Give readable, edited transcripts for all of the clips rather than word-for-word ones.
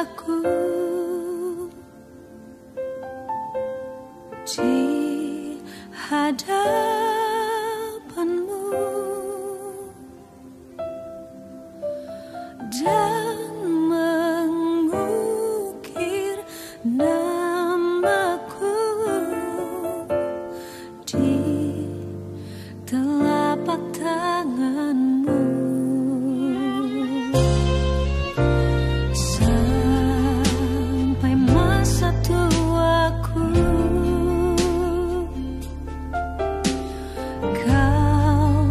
wajahku di hadapanmu dan mengukir namaku di telapak tanganmu. Sampai masa tuaku Kau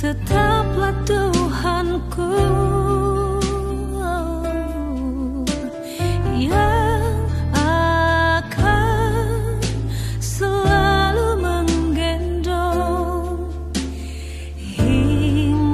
tetaplah Tuhanku yang akan selalu menggendong hingga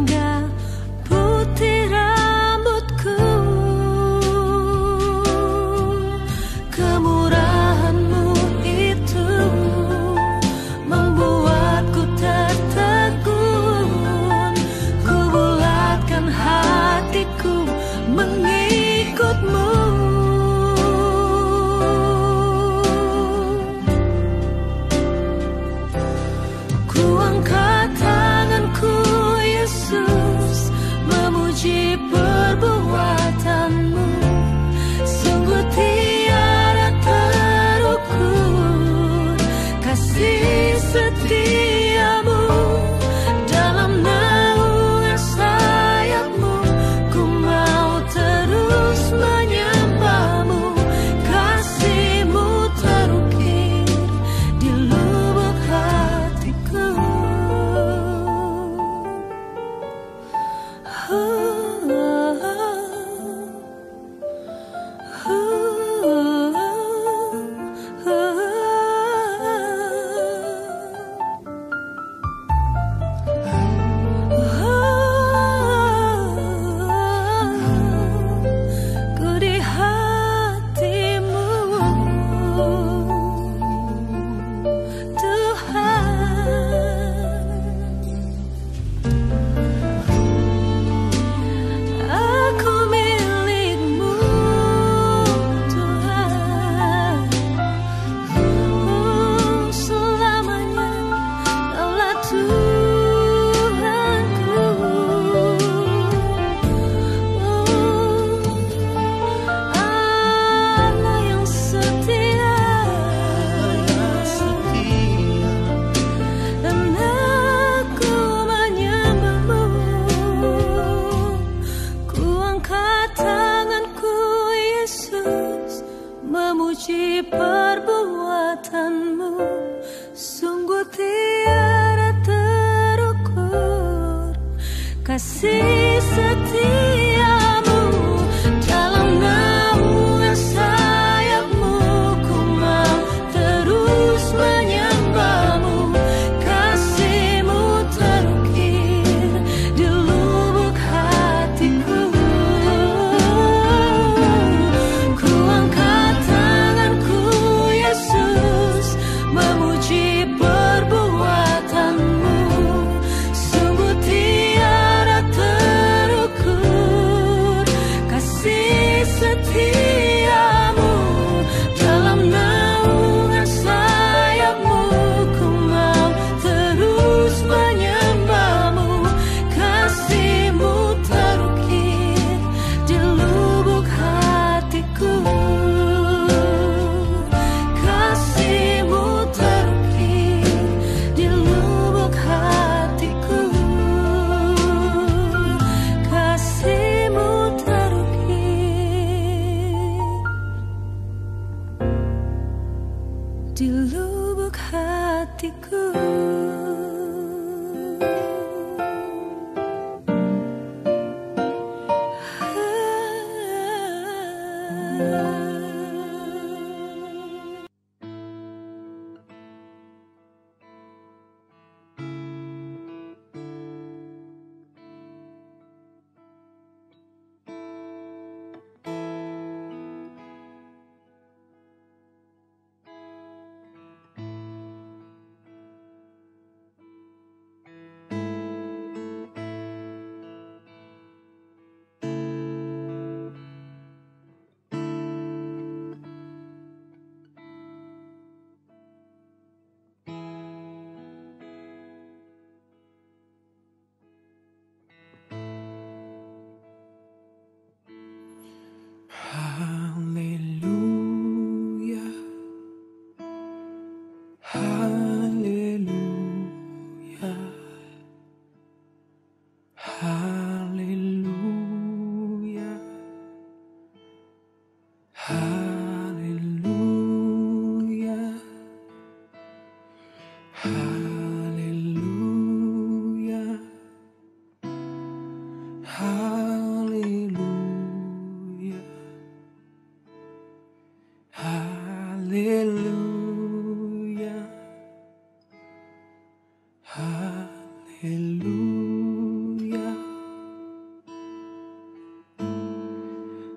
Hallelujah,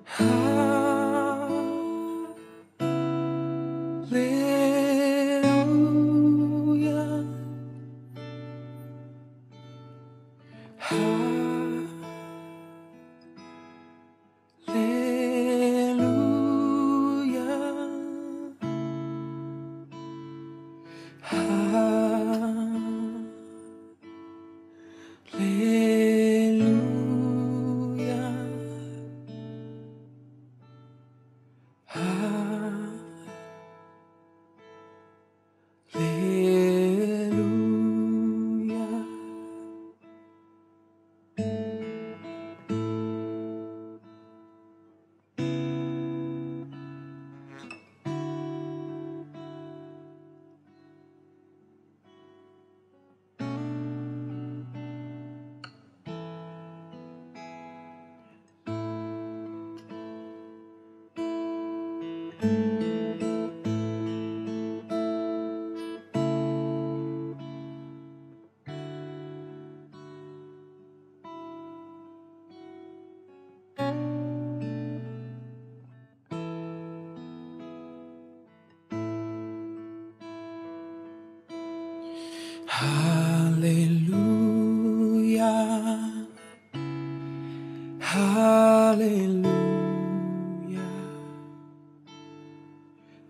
hallelujah, hallelujah,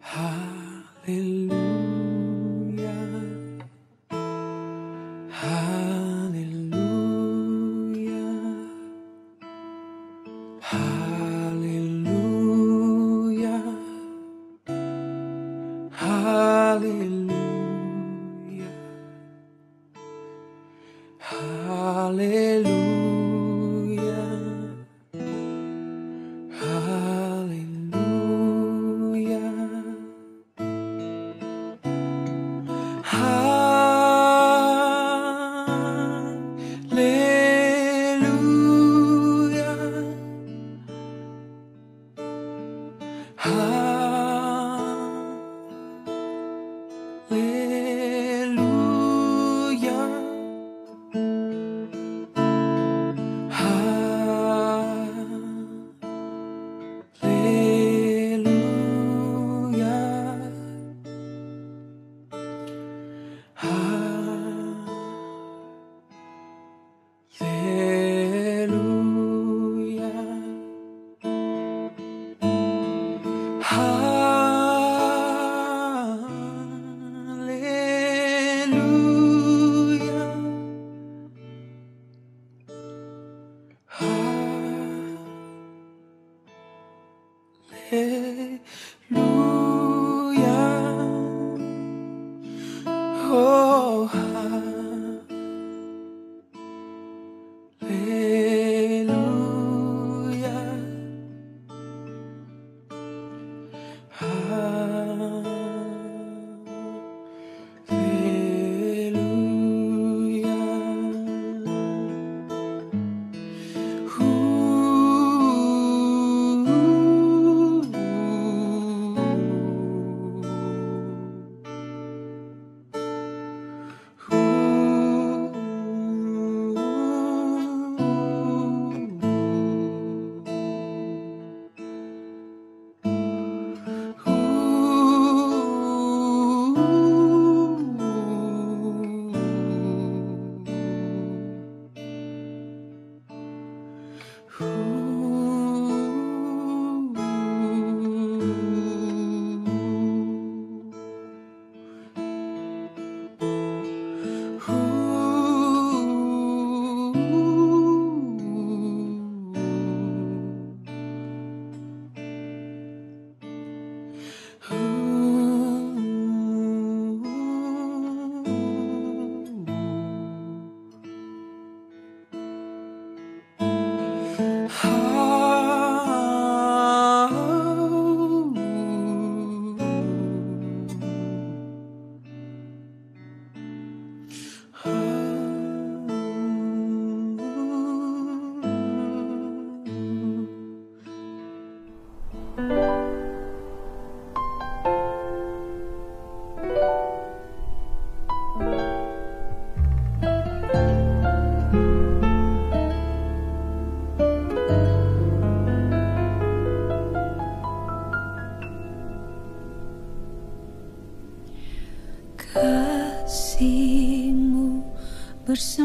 hallelujah, hallelujah, hallelujah. Hallelujah, hallelujah, hallelujah, hallelujah.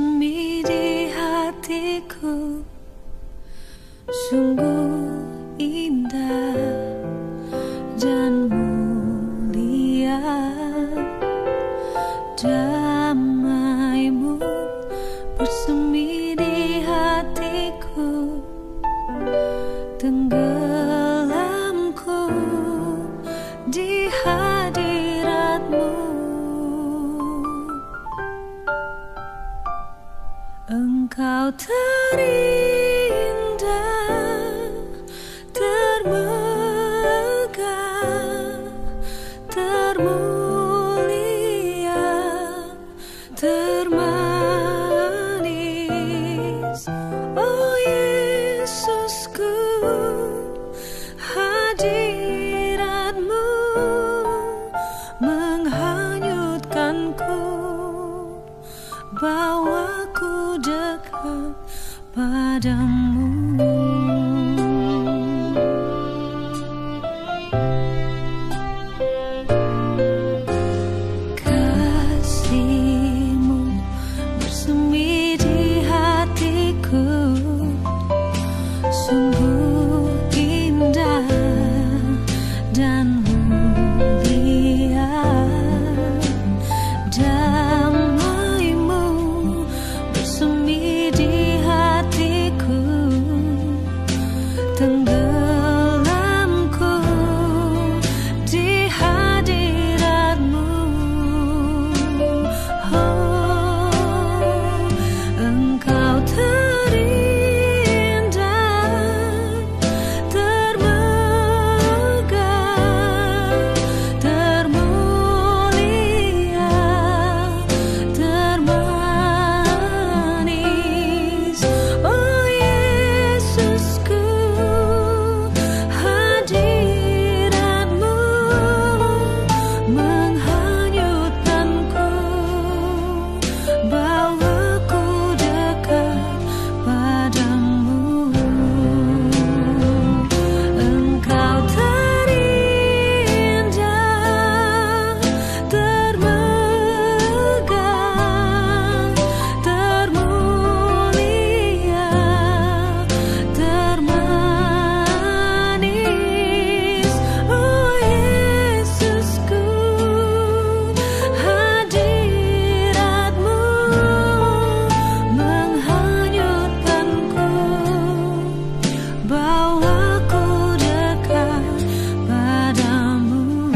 bersemi di hatiku, sungguh indah dan mulia. Damai-Mu bersemi di hatiku, tenggelamku di hadirat-Mu. Engkau terindah, termegah, termulia, termanis. Oh Yesusku, hadirat-Mu menghanyutkanku, bawaku dekat padamu. Kasih-Mu bersemi di hatiku, sungguh indah dan mulia. Damai-Mu bersemi di hatiku, tenggelamku di hadirat-Mu. Oh, Engkau terindah, termegah, termulia, termanis. Oh Yesusku, hadirat-Mu menghanyutkanku, bawaku dekat padamu. Engkau terindah, termegah, termulia, termanis. Oh Yesusku, hadirat-Mu menghanyutkanku, bawaku dekat padamu.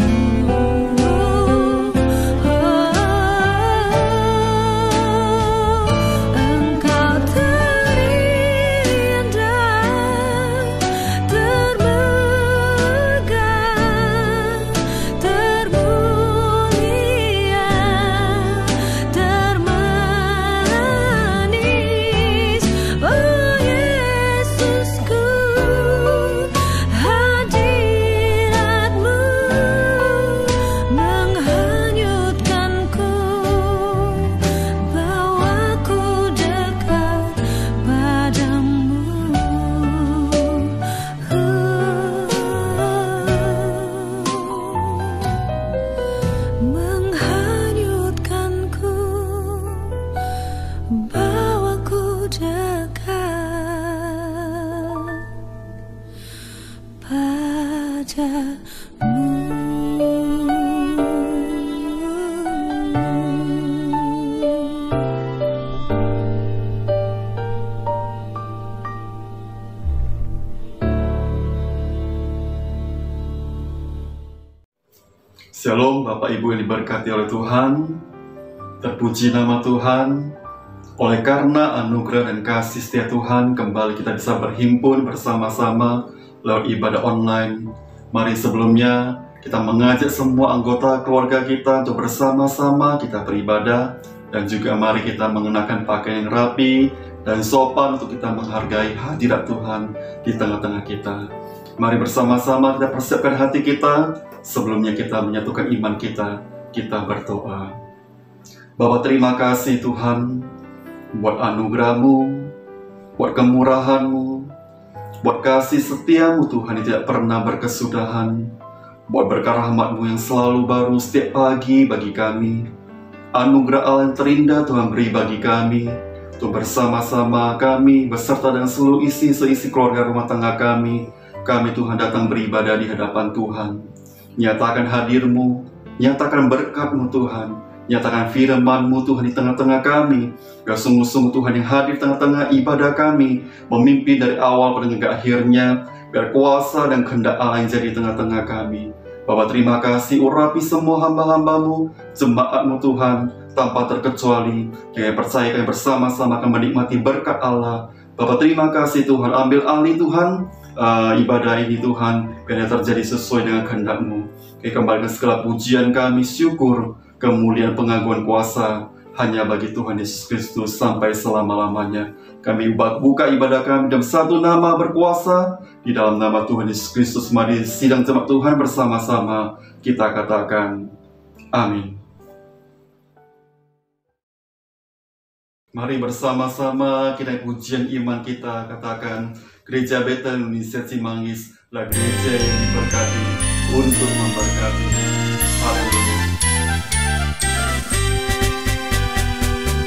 Engkau terindah, termegah, termulia, termanis. Oh Yesusku, hadirat-Mu menghanyutkanku, bawaku dekat padamu. Menghanyutkanku, bawaku dekat padamu. Shalom Bapak Ibu yang diberkati oleh Tuhan. Terpuji nama Tuhan. Oleh karena anugerah dan kasih setia Tuhan, kembali kita bisa berhimpun bersama-sama lewat ibadah online. Mari sebelumnya kita mengajak semua anggota keluarga kita untuk bersama-sama kita beribadah. Dan juga mari kita mengenakan pakaian yang rapi dan sopan untuk kita menghargai hadirat Tuhan di tengah-tengah kita. Mari bersama-sama kita persiapkan hati kita. Sebelumnya kita menyatukan iman kita, kita berdoa. Bapa, terima kasih Tuhan buat anugerah-Mu, buat kemurahan-Mu, buat kasih setia-Mu Tuhan yang tidak pernah berkesudahan, buat berkah rahmat-Mu yang selalu baru setiap pagi bagi kami. Anugerah Allah yang terindah Tuhan beri bagi kami, untuk bersama-sama kami beserta dengan seluruh seisi keluarga rumah tangga kami Tuhan datang beribadah di hadapan Tuhan. Nyatakan hadir-Mu, nyatakan berkat-Mu Tuhan, nyatakan firman-Mu Tuhan di tengah-tengah kami. Biar sungguh-sungguh Tuhan yang hadir di tengah-tengah ibadah kami, memimpin dari awal pada hingga akhirnya. Biar kuasa dan kehendak Allah yang jadi di tengah-tengah kami. Bapa, terima kasih, urapi semua hamba-hamba-Mu, jemaat-Mu Tuhan, tanpa terkecuali. Kami percaya kami bersama-sama akan menikmati berkat Allah. Bapa, terima kasih Tuhan, ambil alih Tuhan ibadah ini Tuhan, biar terjadi sesuai dengan kehendak-Mu. Kami kembalikan segala pujian kami, syukur, kemuliaan, pengagungan, kuasa hanya bagi Tuhan Yesus Kristus sampai selama-lamanya. Kami buka ibadah kami dalam satu nama berkuasa, di dalam nama Tuhan Yesus Kristus. Mari sidang jemaat Tuhan bersama-sama kita katakan amin. Mari bersama-sama kita pujian iman kita katakan, Gereja Betel Indonesia Cimanggis adalah gereja yang diberkati untuk memberkati. Haleluya.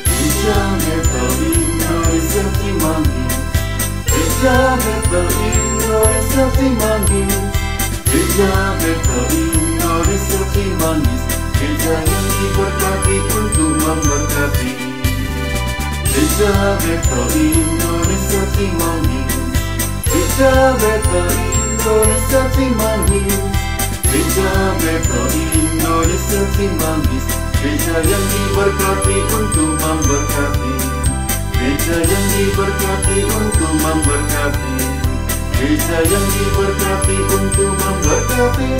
Gereja Betel Indonesia Cimanggis, Gereja Betel Indonesia Cimanggis, Gereja Betel Indonesia Cimanggis, gereja yang diberkati untuk memberkati. Gereja Betel Indonesia Cimanggis, Gereja Betel Indonesia Cimanggis, Gereja Betel Indonesia Cimanggis, gereja yang diberkati untuk memberkati. Gereja yang diberkati untuk memberkati. Gereja yang diberkati untuk memberkati.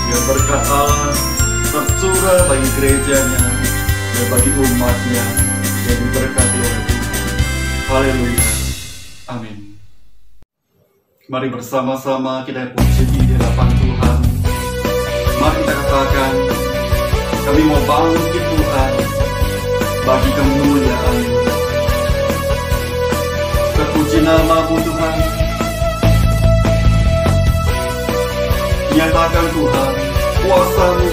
Biar berkat Allah tercurah bagi gerejanya dan bagi umatnya yang diberkati oleh Tuhan. Haleluya. Amin. Mari bersama-sama kita puji di hadapan Tuhan. Mari kita katakan, kami mau bangkit Tuhan bagi kemuliaan-Mu. Terpuji nama-Mu Tuhan. Nyatakan Tuhan kuasa-Mu,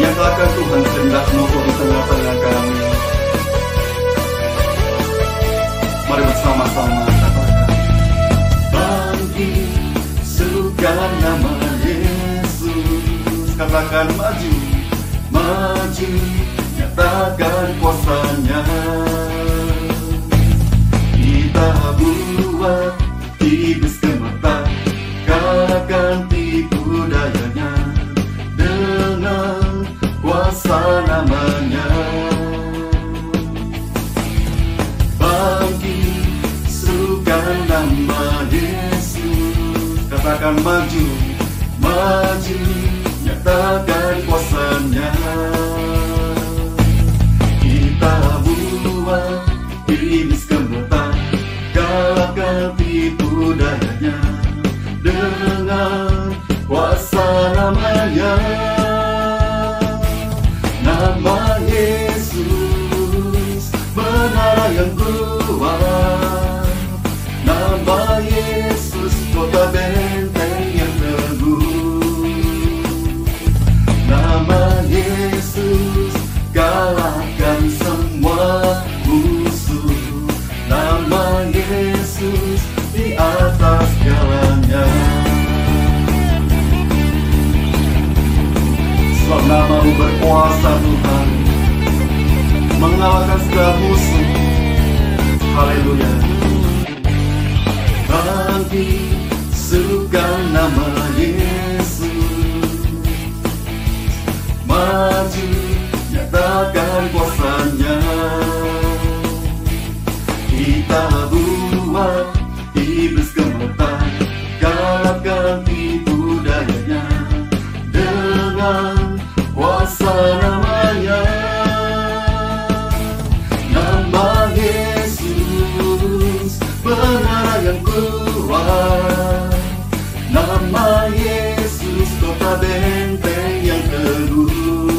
nyatakan Tuhan kehendak-Mu di tengah-tengah kami. Mari bersama-sama katakan, bangkit sukan nama Yesus. Katakan maju, maju, nyatakan kuasa-Nya. Kita buat iblis gemetar, kalahkan tipu dayanya dengan kuasa nama-Nya. Bangkit sukan nama Yesus. Katakan maju, maju, nyatakan kuasa-Nya. Kita buat iblis gemetar, kalahkan tipu dayanya dengan kuasa nama-Nya. Nama Yesus menara yang kuat. Nama Yesus kota benteng yang teguh. Nama Yesus kalahkan semua musuh. Nama Yesus di atas segalanya. Sebab nama-Mu berkuasa Tuhan, mengalahkan segala musuh. Haleluya. Bangkit sukan nama Yesus. Maju, nyatakan kuasa-Nya. Kita buat iblis gemetar, kalahkan tipu dayanya dengan kuasa nama-Nya. Nama Yesus menara yang kuat. Nama Yesus kota benteng yang teguh.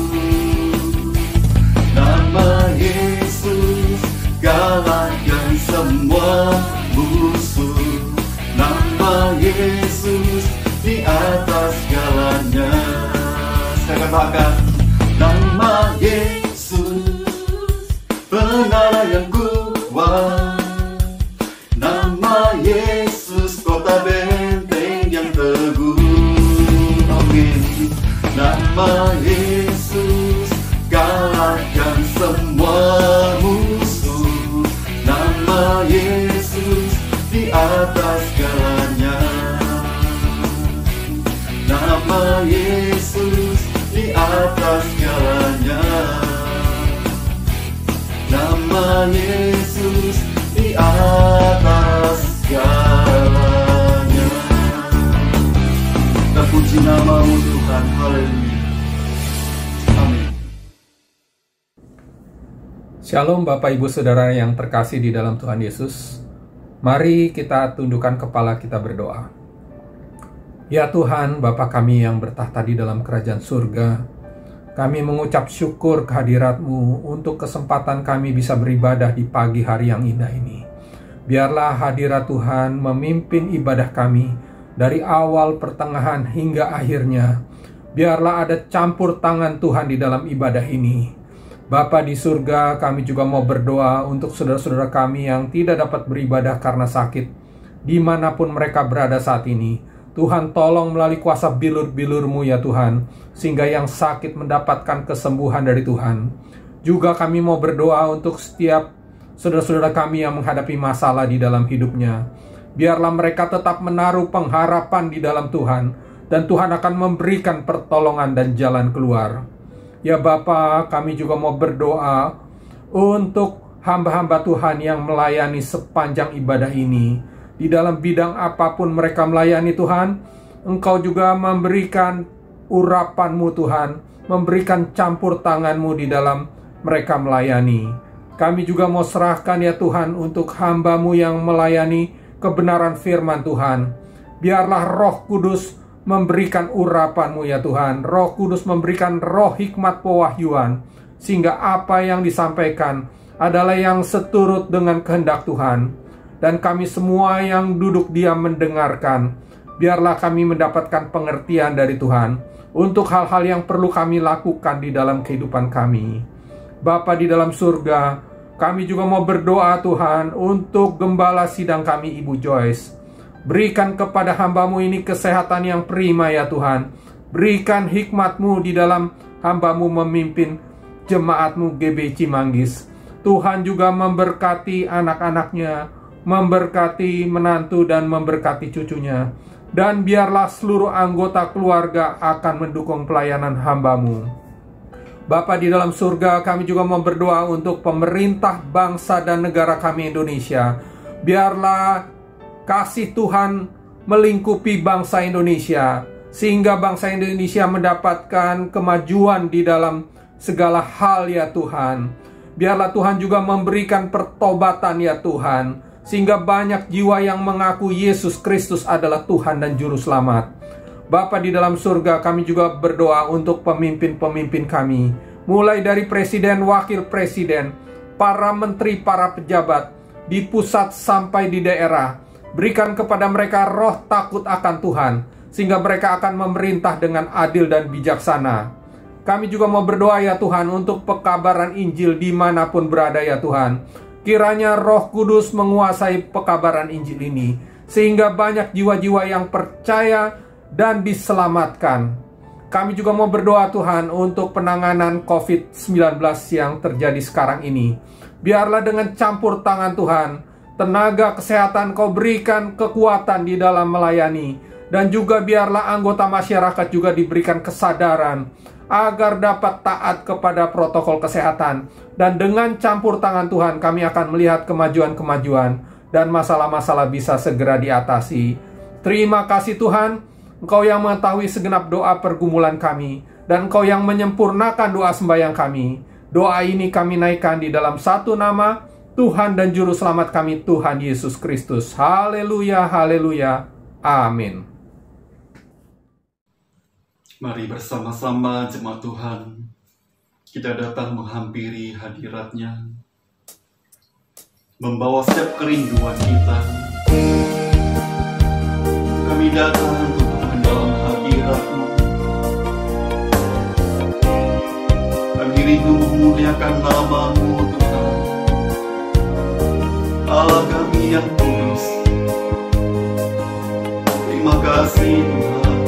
Nama Yesus kalahkan semua musuh. Nama Yesus di atas segalanya. Saya katakan, nama Yesus menara yang kuat, nama Yesus kota benteng yang teguh. Amin. Nama Yesus kalahkan semua musuh. Nama Yesus di atas segalanya. Nama Yesus di atas segalanya. Nama Yesus di atas segalanya. Terpuji nama-Mu Tuhan. Haleluya. Amin. Shalom Bapak Ibu Saudara yang terkasih di dalam Tuhan Yesus. Mari kita tundukkan kepala, kita berdoa. Ya Tuhan, Bapa kami yang bertahta di dalam kerajaan surga, kami mengucap syukur kehadirat-Mu untuk kesempatan kami bisa beribadah di pagi hari yang indah ini. Biarlah hadirat Tuhan memimpin ibadah kami dari awal, pertengahan, hingga akhirnya. Biarlah ada campur tangan Tuhan di dalam ibadah ini. Bapa di surga, kami juga mau berdoa untuk saudara-saudara kami yang tidak dapat beribadah karena sakit, dimanapun mereka berada saat ini. Tuhan, tolong melalui kuasa bilur-bilur-Mu ya Tuhan, sehingga yang sakit mendapatkan kesembuhan dari Tuhan. Juga kami mau berdoa untuk setiap saudara-saudara kami yang menghadapi masalah di dalam hidupnya. Biarlah mereka tetap menaruh pengharapan di dalam Tuhan, dan Tuhan akan memberikan pertolongan dan jalan keluar. Ya Bapa, kami juga mau berdoa untuk hamba-hamba Tuhan yang melayani sepanjang ibadah ini. Di dalam bidang apapun mereka melayani Tuhan, Engkau juga memberikan urapan-Mu Tuhan, memberikan campur tangan-Mu di dalam mereka melayani. Kami juga mau serahkan ya Tuhan untuk hamba-Mu yang melayani kebenaran firman Tuhan. Biarlah Roh Kudus memberikan urapan-Mu ya Tuhan. Roh Kudus memberikan roh hikmat pewahyuan, sehingga apa yang disampaikan adalah yang seturut dengan kehendak Tuhan. Dan kami semua yang duduk diam mendengarkan, biarlah kami mendapatkan pengertian dari Tuhan untuk hal-hal yang perlu kami lakukan di dalam kehidupan kami. Bapa di dalam surga, kami juga mau berdoa Tuhan untuk gembala sidang kami Ibu Joyce. Berikan kepada hamba-Mu ini kesehatan yang prima ya Tuhan. Berikan hikmat-Mu di dalam hamba-Mu memimpin jemaat-Mu GB Cimanggis. Tuhan juga memberkati anak-anaknya, memberkati menantu dan memberkati cucunya. Dan biarlah seluruh anggota keluarga akan mendukung pelayanan hamba-Mu. Bapa di dalam surga, kami juga mau berdoa untuk pemerintah bangsa dan negara kami Indonesia. Biarlah kasih Tuhan melingkupi bangsa Indonesia, sehingga bangsa Indonesia mendapatkan kemajuan di dalam segala hal ya Tuhan. Biarlah Tuhan juga memberikan pertobatan ya Tuhan, sehingga banyak jiwa yang mengaku Yesus Kristus adalah Tuhan dan Juru Selamat. Bapa di dalam surga, kami juga berdoa untuk pemimpin-pemimpin kami, mulai dari presiden, wakil presiden, para menteri, para pejabat, di pusat sampai di daerah. Berikan kepada mereka roh takut akan Tuhan, sehingga mereka akan memerintah dengan adil dan bijaksana. Kami juga mau berdoa ya Tuhan untuk pekabaran Injil dimanapun berada ya Tuhan. Kiranya Roh Kudus menguasai pekabaran Injil ini, sehingga banyak jiwa-jiwa yang percaya dan diselamatkan. Kami juga mau berdoa Tuhan untuk penanganan COVID-19 yang terjadi sekarang ini. Biarlah dengan campur tangan Tuhan, tenaga kesehatan Kau berikan kekuatan di dalam melayani. Dan juga biarlah anggota masyarakat juga diberikan kesadaran agar dapat taat kepada protokol kesehatan. Dan dengan campur tangan Tuhan, kami akan melihat kemajuan-kemajuan dan masalah-masalah bisa segera diatasi. Terima kasih Tuhan, Engkau yang mengetahui segenap doa pergumulan kami, dan Engkau yang menyempurnakan doa sembahyang kami. Doa ini kami naikkan di dalam satu nama, Tuhan dan Juru Selamat kami, Tuhan Yesus Kristus. Haleluya, haleluya, amin. Mari bersama-sama jemaat Tuhan, kita datang menghampiri hadirat-Nya, membawa setiap kerinduan kita. Kami datang untuk dalam hadirat-Mu. Kami rindu memuliakan nama-Mu Tuhan. yang kudus. Terima kasih Tuhan.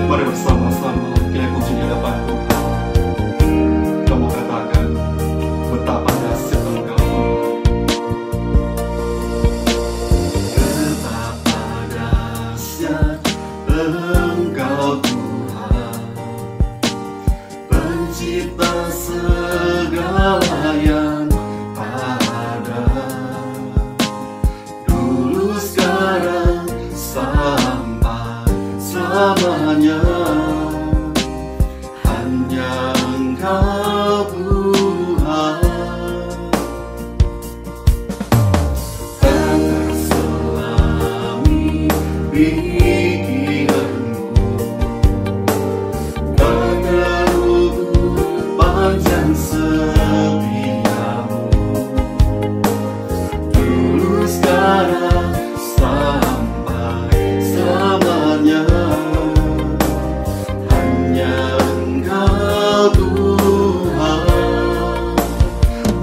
Mari bersama-sama kita puji di hadapan Tuhan. Kamu katakan betapa dahsyat Engkau Tuhan. Betapa dahsyat Engkau Tuhan, Pencipta segala yang ada, dulu sekarang sampai selamanya. Hanya Engkau Tuhan, tak terselami pikiranmu, tak terukur panjang setiamu, dulu sekarang sampai selamanya. Hanya Engkau Tuhan,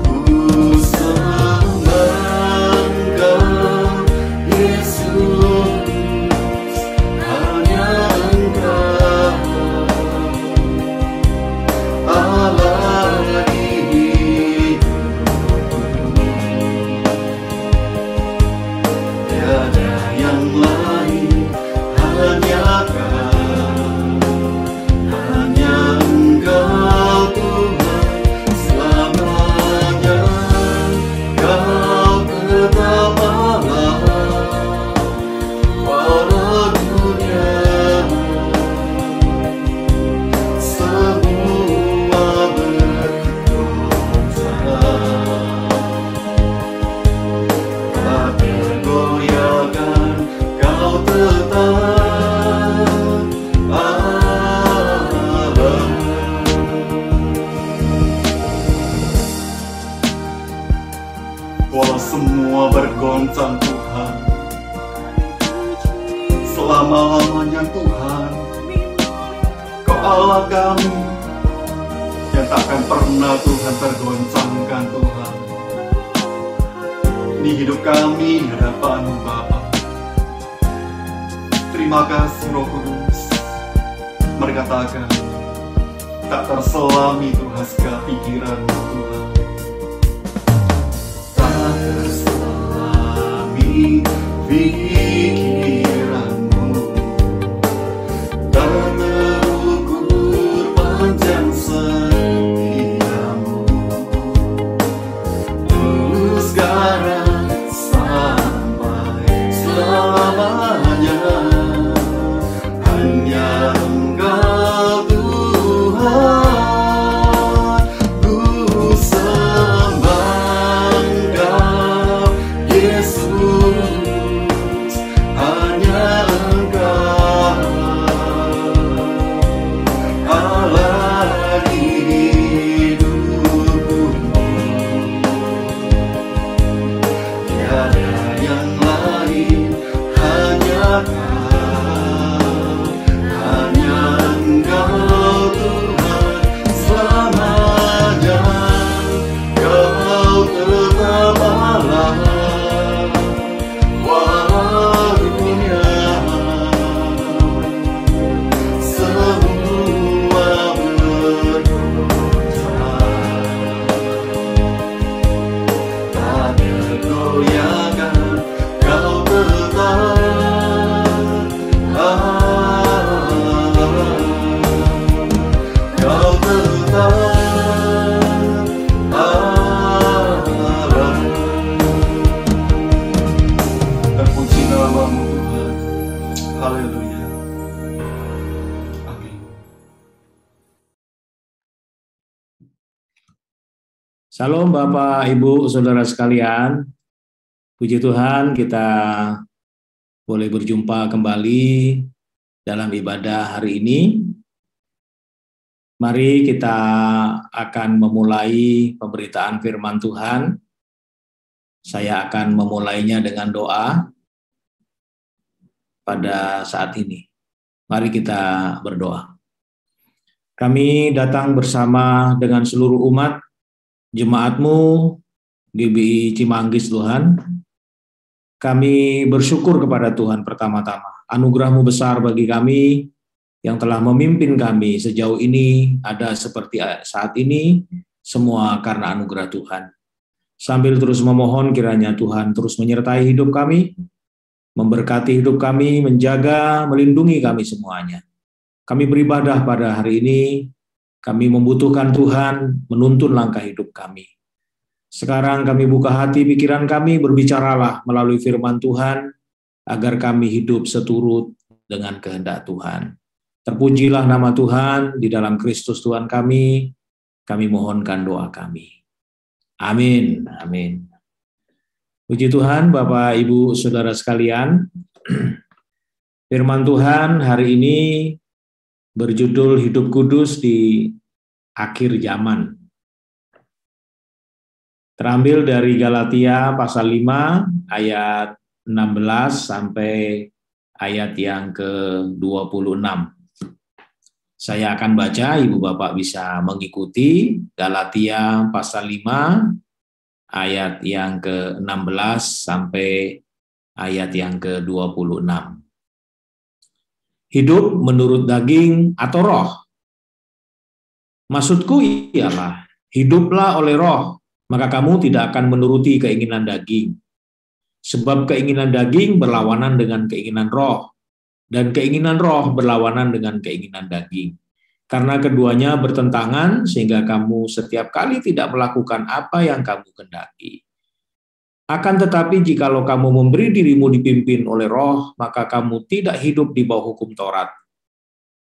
ku sembah Engkau Yesus. Hanya Engkau Allah di hidupku, tiada yang lain, hanya Engkau Tuhan selamanya. Kau tetap Allah, walau dunia semua bergoncang, tak tergoyahkan, Kau tetap Allah. Walau semua bergoncang Tuhan, selama-lamanya Tuhan, Kau Allah kami yang takkan pernah Tuhan tergoncangkan Tuhan. Di hidup kami di hadapan-Mu Bapa. Terima kasih Roh Kudus. Mari katakan, tak terselami Tuhan segala pikiran-Mu Tuhan. Tak terselami pikiran-Mu, tak terukur panjang setiamu, dulu sekarang sampai selamanya. Hanya Engkau Tuhan, ku sembah Engkau Yesus. Hanya Engkau Allah di hidupku, tiada yang lain, hanya Engkau Tuhan selamanya. Kau tetap Allah, walau dunia semua bergoncang, tak tergoyahkan, Kau tetap Kau tetap Allah. Terpuji nama-Mu Tuhan. Haleluya. Amin. Salam Bapak, Ibu, Saudara sekalian. Puji Tuhan, kita boleh berjumpa kembali dalam ibadah hari ini. Mari kita akan memulai pemberitaan firman Tuhan. Saya akan memulainya dengan doa pada saat ini. Mari kita berdoa. Kami datang bersama dengan seluruh umat, jemaat-Mu GBI Cimanggis Tuhan. Kami bersyukur kepada Tuhan pertama-tama. Anugerah-Mu besar bagi kami yang telah memimpin kami sejauh ini ada seperti saat ini, semua karena anugerah Tuhan. Sambil terus memohon kiranya Tuhan terus menyertai hidup kami, memberkati hidup kami, menjaga, melindungi kami semuanya. Kami beribadah pada hari ini, kami membutuhkan Tuhan menuntun langkah hidup kami. Sekarang kami buka hati pikiran kami, berbicaralah melalui firman Tuhan, agar kami hidup seturut dengan kehendak Tuhan. Terpujilah nama Tuhan di dalam Kristus Tuhan kami mohonkan doa kami. Amin, amin. Puji Tuhan, Bapak, Ibu, Saudara sekalian, firman Tuhan hari ini berjudul Hidup Kudus di Akhir Zaman. Terambil dari Galatia pasal 5 ayat 16 sampai ayat yang ke-26. Saya akan baca, Ibu Bapak bisa mengikuti. Galatia pasal 5 ayat yang ke-16 sampai ayat yang ke-26. Hidup menurut daging atau roh? Maksudku ialah, hiduplah oleh roh, maka kamu tidak akan menuruti keinginan daging. Sebab keinginan daging berlawanan dengan keinginan roh, dan keinginan roh berlawanan dengan keinginan daging. Karena keduanya bertentangan, sehingga kamu setiap kali tidak melakukan apa yang kamu kehendaki. Akan tetapi jikalau kamu memberi dirimu dipimpin oleh roh, maka kamu tidak hidup di bawah hukum Taurat.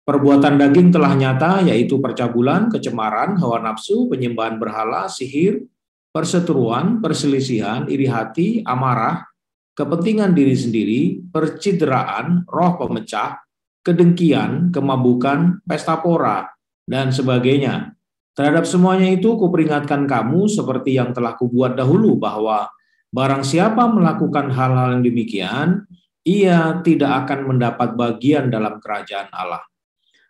Perbuatan daging telah nyata, yaitu percabulan, kecemaran, hawa nafsu, penyembahan berhala, sihir, perseteruan, perselisihan, iri hati, amarah, kepentingan diri sendiri, percideraan, roh pemecah, kedengkian, kemabukan, pesta pora, dan sebagainya. Terhadap semuanya itu kuperingatkan kamu seperti yang telah kubuat dahulu, bahwa barang siapa melakukan hal-hal yang demikian, ia tidak akan mendapat bagian dalam kerajaan Allah.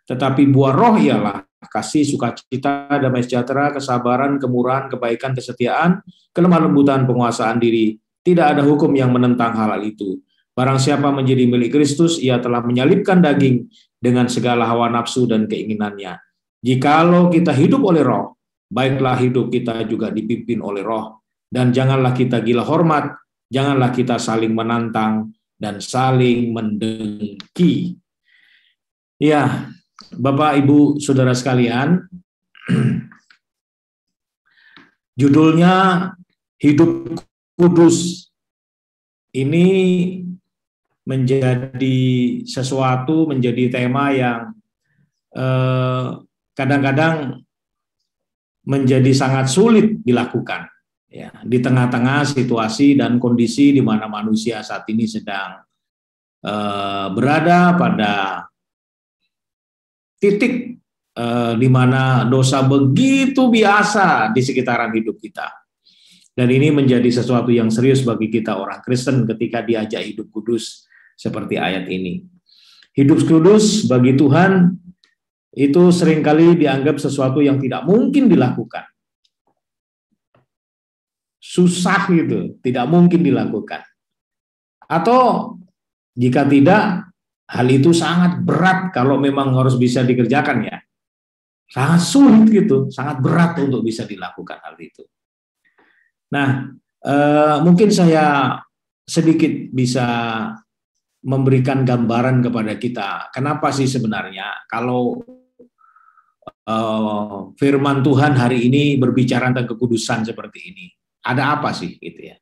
Tetapi buah roh ialah kasih, sukacita, damai sejahtera, kesabaran, kemurahan, kebaikan, kesetiaan, kelemah lembutan, penguasaan diri. Tidak ada hukum yang menentang hal itu. Barang siapa menjadi milik Kristus, ia telah menyalibkan daging dengan segala hawa nafsu dan keinginannya. Jikalau kita hidup oleh roh, baiklah hidup kita juga dipimpin oleh roh. Dan janganlah kita gila hormat, janganlah kita saling menantang dan saling mendengki. Ya, Bapak, Ibu, Saudara sekalian, judulnya Hidup Kudus. Ini menjadi sesuatu, menjadi tema yang kadang-kadang menjadi sangat sulit dilakukan. Ya, di tengah-tengah situasi dan kondisi di mana manusia saat ini sedang berada pada titik di mana dosa begitu biasa di sekitaran hidup kita. Dan ini menjadi sesuatu yang serius bagi kita orang Kristen ketika diajak hidup kudus seperti ayat ini. Hidup kudus bagi Tuhan itu seringkali dianggap sesuatu yang tidak mungkin dilakukan. Susah gitu, tidak mungkin dilakukan. Atau jika tidak, hal itu sangat berat kalau memang harus bisa dikerjakan ya. Sangat sulit gitu, sangat berat untuk bisa dilakukan hal itu. Nah, mungkin saya sedikit bisa memberikan gambaran kepada kita. Kenapa sih sebenarnya kalau firman Tuhan hari ini berbicara tentang kekudusan seperti ini? Ada apa sih gitu ya?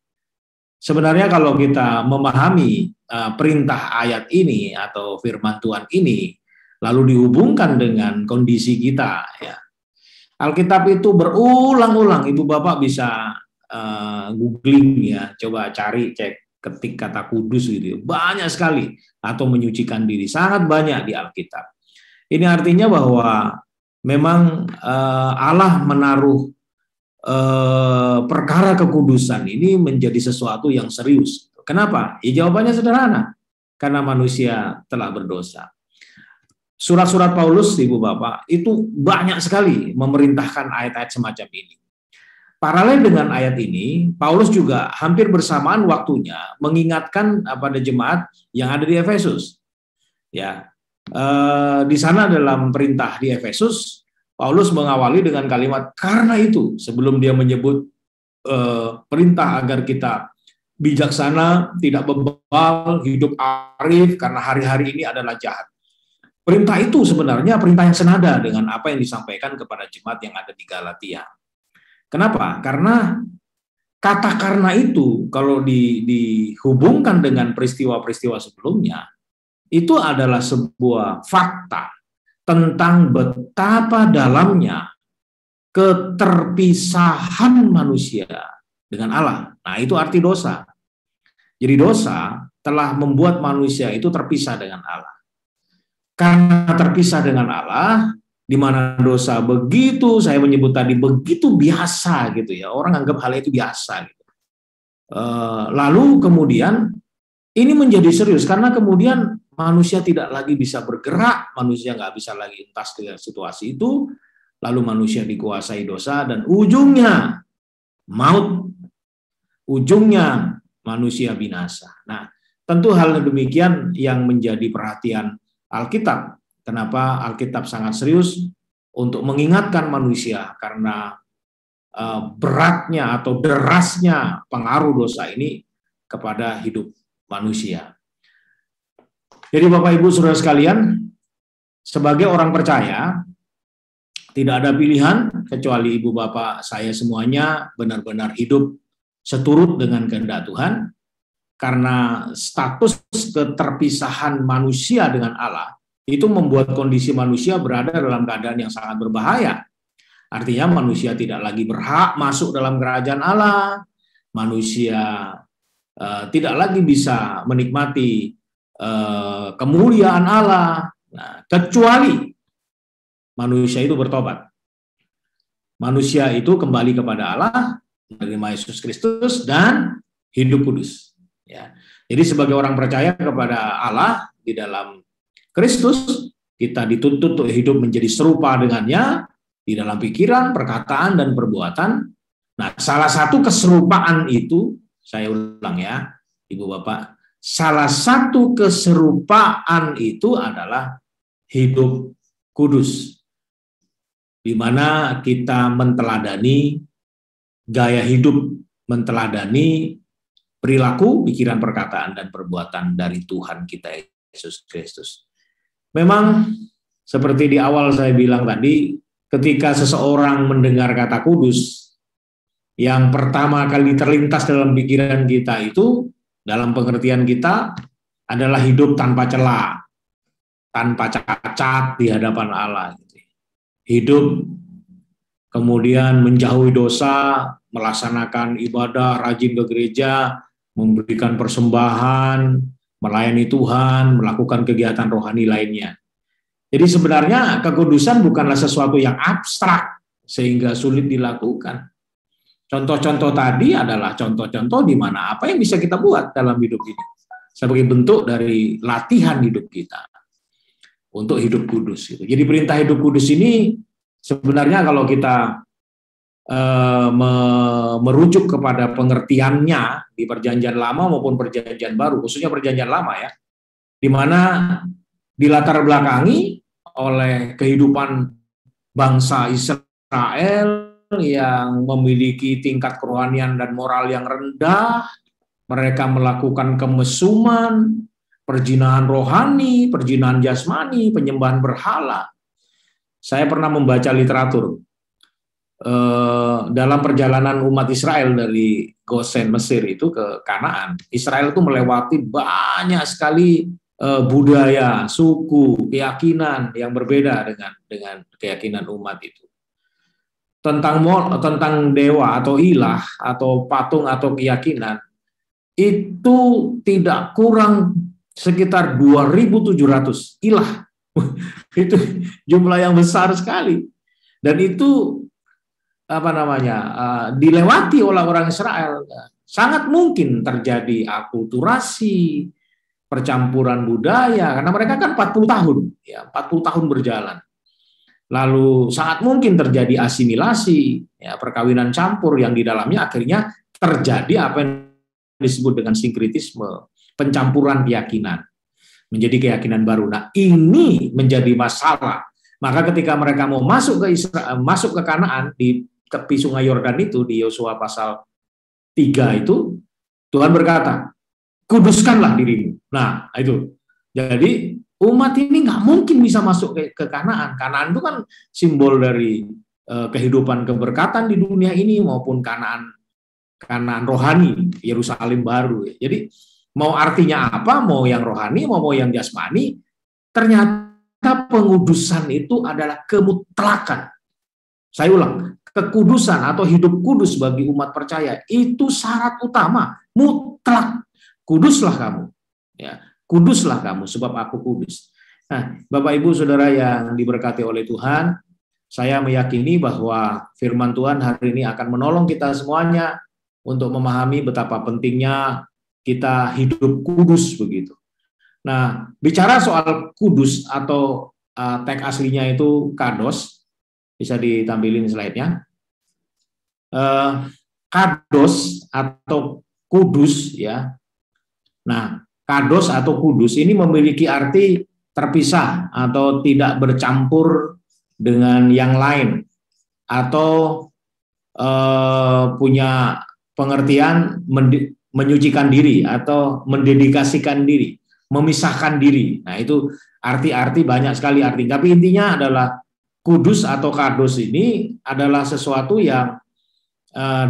Sebenarnya kalau kita memahami perintah ayat ini atau firman Tuhan ini, lalu dihubungkan dengan kondisi kita, ya. Alkitab itu berulang-ulang, Ibu Bapak bisa googling ya, coba cari, cek, ketik kata kudus gitu, banyak sekali, atau menyucikan diri, sangat banyak di Alkitab. Ini artinya bahwa memang Allah menaruh perkara kekudusan ini menjadi sesuatu yang serius. Kenapa? Ya jawabannya sederhana, karena manusia telah berdosa. Surat-surat Paulus, Ibu Bapak, itu banyak sekali memerintahkan ayat-ayat semacam ini. paralel dengan ayat ini, Paulus juga hampir bersamaan waktunya mengingatkan pada jemaat yang ada di Efesus. Ya, di sana dalam perintah di Efesus, Paulus mengawali dengan kalimat karena itu, sebelum dia menyebut perintah agar kita bijaksana, tidak bebal, hidup arif karena hari-hari ini adalah jahat. Perintah itu sebenarnya perintah yang senada dengan apa yang disampaikan kepada jemaat yang ada di Galatia. Kenapa? Karena kata karena itu kalau dihubungkan dengan peristiwa-peristiwa sebelumnya, itu adalah sebuah fakta tentang betapa dalamnya keterpisahan manusia dengan Allah. Nah, itu arti dosa. Jadi dosa telah membuat manusia itu terpisah dengan Allah. Karena terpisah dengan Allah, di mana dosa begitu, saya menyebut tadi, begitu biasa gitu ya. Orang anggap hal itu biasa. Gitu. Lalu kemudian ini menjadi serius karena kemudian manusia tidak lagi bisa bergerak, manusia nggak bisa lagi entas ke situasi itu, lalu manusia dikuasai dosa dan ujungnya maut, ujungnya manusia binasa. Nah, tentu hal demikian yang menjadi perhatian Alkitab. Kenapa Alkitab sangat serius untuk mengingatkan manusia karena beratnya atau derasnya pengaruh dosa ini kepada hidup manusia. Jadi Bapak Ibu Saudara sekalian, sebagai orang percaya tidak ada pilihan kecuali Ibu Bapak saya semuanya benar-benar hidup seturut dengan kehendak Tuhan. Karena status keterpisahan manusia dengan Allah itu membuat kondisi manusia berada dalam keadaan yang sangat berbahaya. Artinya manusia tidak lagi berhak masuk dalam kerajaan Allah, manusia tidak lagi bisa menikmati kemuliaan Allah, kecuali manusia itu bertobat. Manusia itu kembali kepada Allah, menerima Yesus Kristus dan hidup kudus. Ya. Jadi sebagai orang percaya kepada Allah di dalam Kristus, kita dituntut untuk hidup menjadi serupa dengannya di dalam pikiran, perkataan, dan perbuatan. Nah, salah satu keserupaan itu, saya ulang ya, Ibu Bapak, salah satu keserupaan itu adalah hidup kudus, di mana kita menteladani gaya hidup, menteladani perilaku, pikiran, perkataan, dan perbuatan dari Tuhan kita Yesus Kristus. Memang seperti di awal saya bilang tadi, ketika seseorang mendengar kata kudus, yang pertama kali terlintas dalam pikiran kita itu, dalam pengertian kita, adalah hidup tanpa cela, tanpa cacat di hadapan Allah. Hidup kemudian menjauhi dosa, melaksanakan ibadah, rajin ke gereja, memberikan persembahan, melayani Tuhan, melakukan kegiatan rohani lainnya. Jadi sebenarnya kekudusan bukanlah sesuatu yang abstrak sehingga sulit dilakukan. Contoh-contoh tadi adalah contoh-contoh di mana apa yang bisa kita buat dalam hidup ini sebagai bentuk dari latihan hidup kita untuk hidup kudus. Jadi perintah hidup kudus ini sebenarnya kalau kita merujuk kepada pengertiannya di Perjanjian Lama maupun Perjanjian Baru, khususnya Perjanjian Lama ya, di mana dilatar belakangi oleh kehidupan bangsa Israel yang memiliki tingkat kerohanian dan moral yang rendah. Mereka melakukan kemesuman, perzinahan rohani, perzinahan jasmani, penyembahan berhala. Saya pernah membaca literatur dalam perjalanan umat Israel dari Gosen Mesir itu ke Kanaan. Israel itu melewati banyak sekali budaya, suku, keyakinan yang berbeda dengan keyakinan umat itu. Tentang dewa atau ilah atau patung atau keyakinan itu tidak kurang sekitar 2.700 ilah. Itu jumlah yang besar sekali. Dan itu dilewati oleh orang Israel. Sangat mungkin terjadi akulturasi, percampuran budaya, karena mereka kan 40 tahun, ya 40 tahun berjalan. lalu sangat mungkin terjadi asimilasi, ya, perkawinan campur yang di dalamnya akhirnya terjadi apa yang disebut dengan sinkritisme, pencampuran keyakinan menjadi keyakinan baru. Nah, ini menjadi masalah. Maka ketika mereka mau masuk ke Kanaan di tepi Sungai Yordan itu, di Yosua pasal 3 itu, Tuhan berkata, kuduskanlah dirimu. Nah, itu. Jadi umat ini nggak mungkin bisa masuk ke Kanaan. Kanaan itu kan simbol dari kehidupan keberkatan di dunia ini maupun Kanaan rohani, Yerusalem baru. Jadi mau artinya apa, mau yang rohani, mau yang jasmani, ternyata pengudusan itu adalah kemutlakan. Saya ulang, kekudusan atau hidup kudus bagi umat percaya itu syarat utama, mutlak. Kuduslah kamu, ya. Kuduslah kamu sebab aku kudus. Nah, Bapak Ibu Saudara yang diberkati oleh Tuhan, saya meyakini bahwa firman Tuhan hari ini akan menolong kita semuanya untuk memahami betapa pentingnya kita hidup kudus begitu. Nah, bicara soal kudus atau teks aslinya itu kados, bisa ditampilin slide-nya. Kados atau kudus, ya. Nah, kados atau kudus ini memiliki arti terpisah atau tidak bercampur dengan yang lain, atau punya pengertian menyucikan diri atau mendedikasikan diri, memisahkan diri. Nah, itu arti-arti banyak sekali arti. Tapi intinya adalah kudus atau kados ini adalah sesuatu yang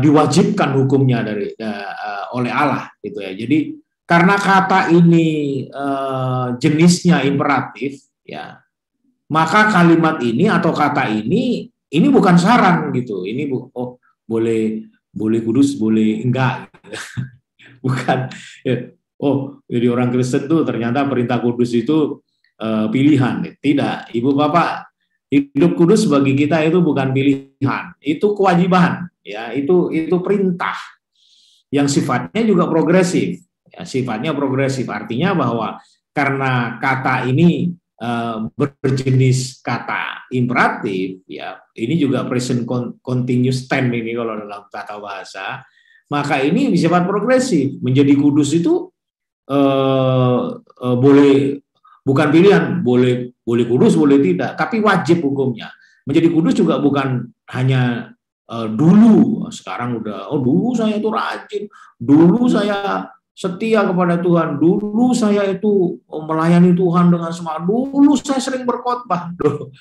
diwajibkan hukumnya oleh Allah, gitu ya. Jadi karena kata ini jenisnya imperatif, ya, maka kalimat ini atau kata ini bukan saran gitu. Ini boleh kudus, boleh enggak. Bukan. Oh, jadi orang Kristen tuh ternyata perintah kudus itu pilihan. Tidak, Ibu Bapak, hidup kudus bagi kita itu bukan pilihan, itu kewajiban. Ya, itu perintah yang sifatnya juga progresif. Ya, sifatnya progresif artinya bahwa karena kata ini berjenis kata imperatif, ya, ini juga present continuous tense ini kalau dalam tata bahasa, maka ini bersifat progresif. Menjadi kudus itu boleh, bukan pilihan, boleh kudus, boleh tidak, tapi wajib hukumnya. Menjadi kudus juga bukan hanya dulu, sekarang udah, dulu saya itu rajin, dulu saya setia kepada Tuhan, dulu saya itu melayani Tuhan dengan semangat, dulu saya sering berkhotbah.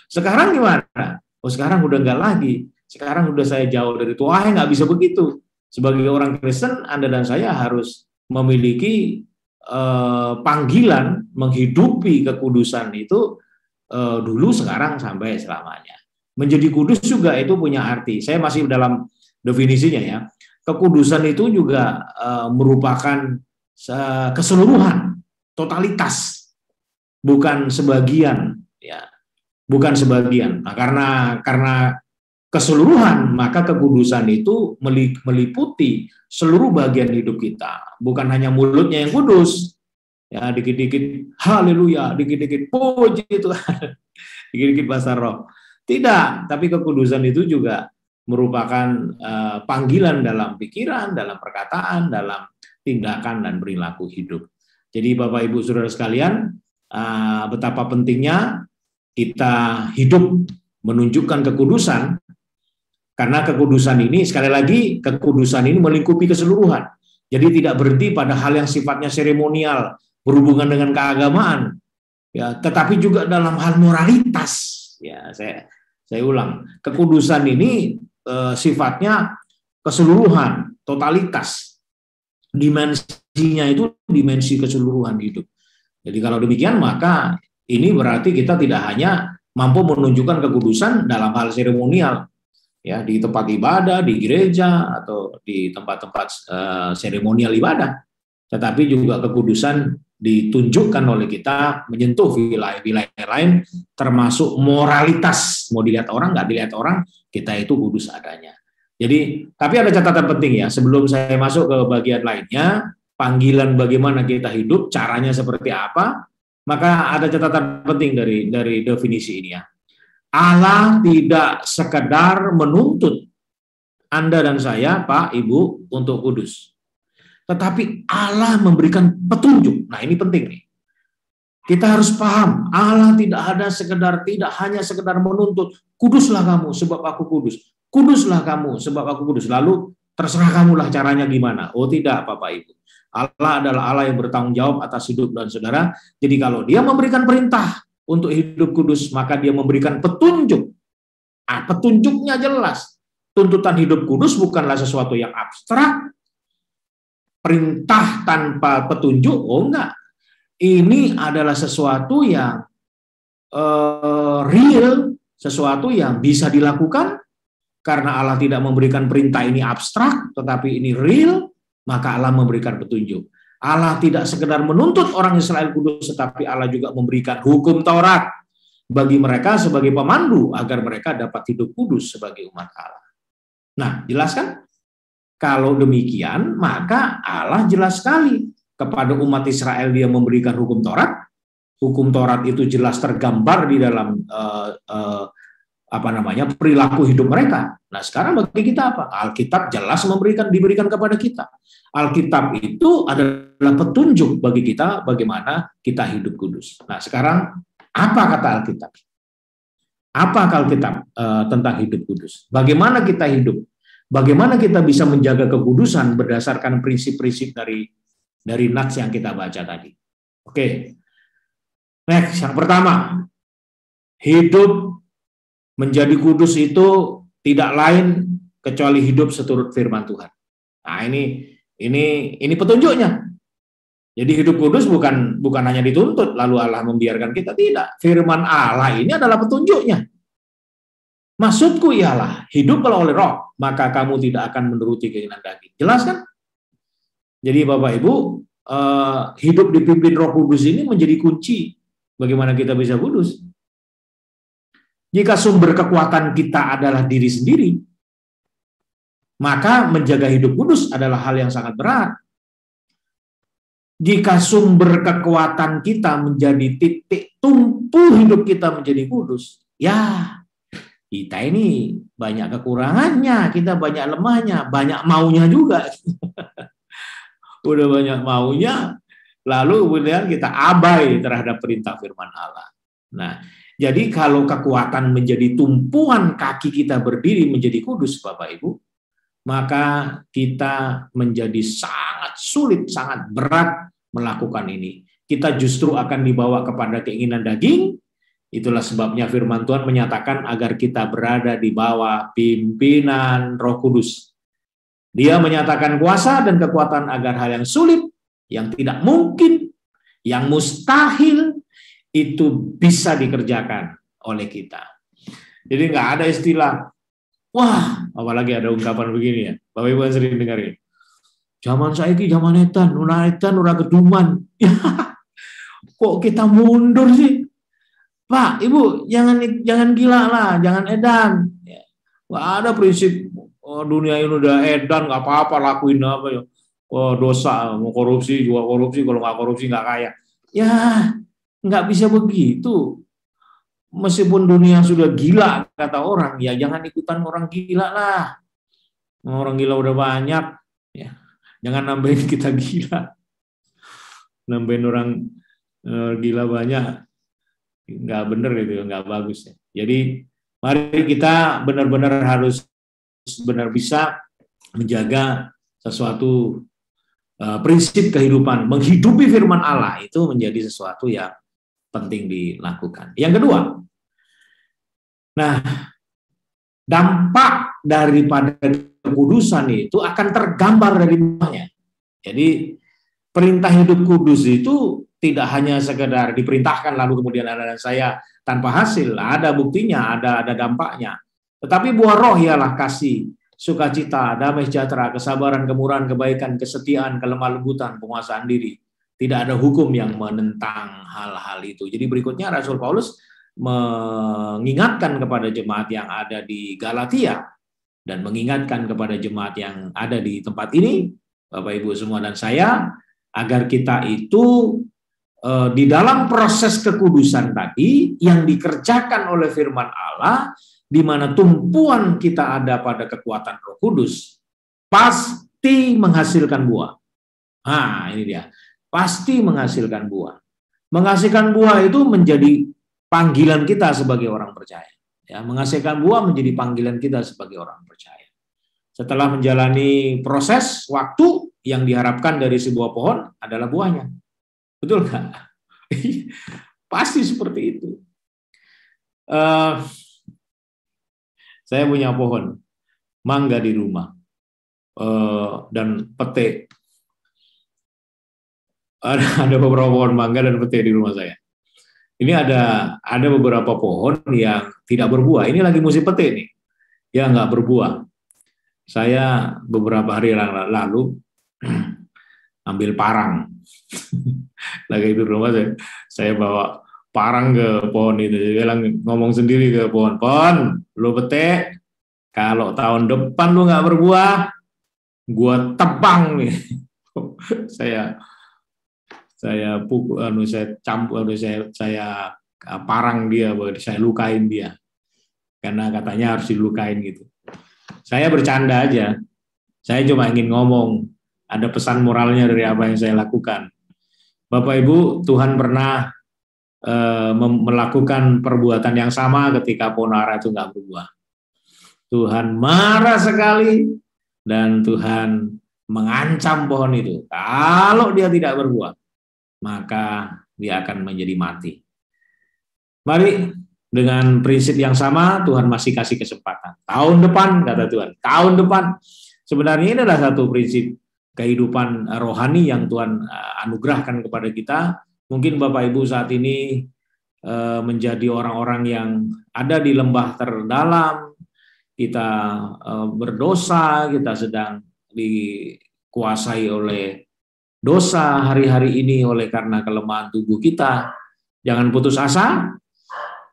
Sekarang gimana? Sekarang udah enggak lagi, sekarang udah saya jauh dari Tuhan. Nggak bisa begitu. Sebagai orang Kristen, Anda dan saya harus memiliki panggilan menghidupi kekudusan itu dulu, sekarang, sampai selamanya. Menjadi kudus juga itu punya arti. Saya masih dalam definisinya, ya. Kekudusan itu juga merupakan keseluruhan, totalitas, bukan sebagian, ya, bukan sebagian. Nah, karena keseluruhan, maka kekudusan itu meliputi seluruh bagian hidup kita, bukan hanya mulutnya yang kudus, ya, dikit-dikit haleluya, dikit-dikit puji Tuhan, dikit-dikit bahasa roh. Tidak, tapi kekudusan itu juga merupakan panggilan dalam pikiran, dalam perkataan, dalam tindakan dan perilaku hidup. Jadi Bapak Ibu Saudara sekalian, betapa pentingnya kita hidup menunjukkan kekudusan, karena kekudusan ini, sekali lagi, kekudusan ini melingkupi keseluruhan. Jadi tidak berhenti pada hal yang sifatnya seremonial, berhubungan dengan keagamaan, ya, tetapi juga dalam hal moralitas. Ya, saya ulang, kekudusan ini sifatnya keseluruhan, totalitas, dimensinya itu dimensi keseluruhan hidup. Jadi kalau demikian, maka ini berarti kita tidak hanya mampu menunjukkan kekudusan dalam hal seremonial, ya, di tempat ibadah, di gereja atau di tempat-tempat seremonial ibadah, tetapi juga kekudusan ditunjukkan oleh kita menyentuh wilayah-wilayah lain, termasuk moralitas. Mau dilihat orang, nggak dilihat orang, kita itu kudus adanya. Jadi, tapi ada catatan penting, ya, sebelum saya masuk ke bagian lainnya, panggilan bagaimana kita hidup, caranya seperti apa, maka ada catatan penting dari definisi ini, ya. Allah tidak sekedar menuntut Anda dan saya, Pak, Ibu, untuk kudus. Tetapi Allah memberikan petunjuk. Nah, ini penting nih. Kita harus paham, Allah tidak hanya sekedar menuntut, kuduslah kamu sebab aku kudus. Kuduslah kamu sebab aku kudus. Lalu terserah kamulah caranya gimana. Oh tidak, Bapak Ibu. Allah adalah Allah yang bertanggung jawab atas hidup dan saudara. Jadi kalau dia memberikan perintah untuk hidup kudus, maka dia memberikan petunjuk. Petunjuknya jelas. Tuntutan hidup kudus bukanlah sesuatu yang abstrak. Perintah tanpa petunjuk, oh enggak. Ini adalah sesuatu yang real, sesuatu yang bisa dilakukan, karena Allah tidak memberikan perintah ini abstrak, tetapi ini real, maka Allah memberikan petunjuk. Allah tidak sekedar menuntut orang Israel kudus, tetapi Allah juga memberikan hukum Taurat bagi mereka sebagai pemandu, agar mereka dapat hidup kudus sebagai umat Allah. Nah, jelas kan? Kalau demikian, maka Allah jelas sekali kepada umat Israel dia memberikan hukum Taurat. Hukum Taurat itu jelas tergambar di dalam perilaku hidup mereka. Nah, sekarang bagi kita apa? Alkitab jelas diberikan kepada kita. Alkitab itu adalah petunjuk bagi kita bagaimana kita hidup kudus. Nah, sekarang apa kata Alkitab? Apa Alkitab tentang hidup kudus? Bagaimana kita hidup? Bagaimana kita bisa menjaga kekudusan berdasarkan prinsip-prinsip dari nats yang kita baca tadi. Oke. Next, yang pertama. Hidup menjadi kudus itu tidak lain kecuali hidup seturut firman Tuhan. Nah, ini petunjuknya. Jadi hidup kudus bukan hanya dituntut lalu Allah membiarkan kita, tidak. Firman Allah ini adalah petunjuknya. Maksudku ialah hidup kalau oleh roh, maka kamu tidak akan menuruti keinginan daging. Jelas kan? Jadi Bapak Ibu, hidup dipimpin Roh Kudus ini menjadi kunci bagaimana kita bisa kudus. Jika sumber kekuatan kita adalah diri sendiri, maka menjaga hidup kudus adalah hal yang sangat berat. Jika sumber kekuatan kita menjadi titik tumpu hidup kita menjadi kudus, ya kita ini banyak kekurangannya, kita banyak lemahnya, banyak maunya juga. Udah banyak maunya, lalu kemudian kita abai terhadap perintah firman Allah. Nah, jadi kalau kekuatan menjadi tumpuan kaki kita berdiri menjadi kudus, Bapak Ibu, maka kita menjadi sangat sulit, sangat berat melakukan ini. Kita justru akan dibawa kepada keinginan daging. Itulah sebabnya firman Tuhan menyatakan agar kita berada di bawah pimpinan Roh Kudus. Dia menyatakan kuasa dan kekuatan agar hal yang sulit, yang tidak mungkin, yang mustahil, itu bisa dikerjakan oleh kita. Jadi nggak ada istilah, wah, apalagi ada ungkapan begini ya, Bapak Ibu yang sering dengar ini. Zaman saiki, zaman edan, ora keduman. Ya, kok kita mundur sih? Pak, Ibu, jangan gila lah, jangan edan. Ya. Wah, ada prinsip dunia ini udah edan, nggak apa-apa, lakuin apa ya. Oh, dosa, mau korupsi juga korupsi, kalau nggak korupsi nggak kaya. Ya, nggak bisa begitu. Meskipun dunia sudah gila, kata orang, ya jangan ikutan orang gila lah. Orang gila udah banyak, ya. Jangan nambahin kita gila. Nambahin orang gila banyak. Nggak benar gitu, nggak bagus ya. Jadi mari kita benar-benar harus bisa menjaga sesuatu prinsip kehidupan, menghidupi firman Allah itu menjadi sesuatu yang penting dilakukan. Yang kedua, nah dampak daripada kekudusan itu akan tergambar dari bawahnya. Jadi perintah hidup kudus itu tidak hanya sekedar diperintahkan lalu kemudian ada saya tanpa hasil, ada buktinya, ada dampaknya. Tetapi buah roh ialah kasih, sukacita, damai sejahtera, kesabaran, kemurahan, kebaikan, kesetiaan, kelemah lembutan, penguasaan diri. Tidak ada hukum yang menentang hal-hal itu. Jadi berikutnya Rasul Paulus mengingatkan kepada jemaat yang ada di Galatia dan mengingatkan kepada jemaat yang ada di tempat ini, Bapak Ibu semua dan saya, agar kita itu di dalam proses kekudusan tadi yang dikerjakan oleh firman Allah, di mana tumpuan kita ada pada kekuatan Roh Kudus, pasti menghasilkan buah. Nah, ini dia. Pasti menghasilkan buah. Menghasilkan buah itu menjadi panggilan kita sebagai orang percaya. Ya, menghasilkan buah menjadi panggilan kita sebagai orang percaya. Setelah menjalani proses waktu, yang diharapkan dari sebuah pohon adalah buahnya. Betul nggak? Pasti seperti itu. Saya punya pohon mangga di rumah dan pete. Ada beberapa pohon mangga dan pete di rumah saya. Ini ada beberapa pohon yang tidak berbuah. Ini lagi musim pete nih, ya nggak berbuah. Saya beberapa hari lalu ambil parang. Lagi itu rumah saya bawa parang ke pohon itu. Saya bilang, ngomong sendiri ke pohon, lu petek, kalau tahun depan lu nggak berbuah, gua tebang nih. saya pukul, saya campur, saya parang dia, saya lukain dia, karena katanya harus dilukain gitu. Saya bercanda aja. Saya cuma ingin ngomong, ada pesan moralnya dari apa yang saya lakukan. Bapak Ibu, Tuhan pernah melakukan perbuatan yang sama ketika pohon ara itu nggak berbuah. Tuhan marah sekali dan Tuhan mengancam pohon itu. Kalau dia tidak berbuah, maka dia akan menjadi mati. Mari dengan prinsip yang sama, Tuhan masih kasih kesempatan. Tahun depan, kata Tuhan, tahun depan. Sebenarnya ini adalah satu prinsip kehidupan rohani yang Tuhan anugerahkan kepada kita. Mungkin Bapak Ibu saat ini menjadi orang-orang yang ada di lembah terdalam, kita berdosa, kita sedang dikuasai oleh dosa hari-hari ini oleh karena kelemahan tubuh kita. Jangan putus asa,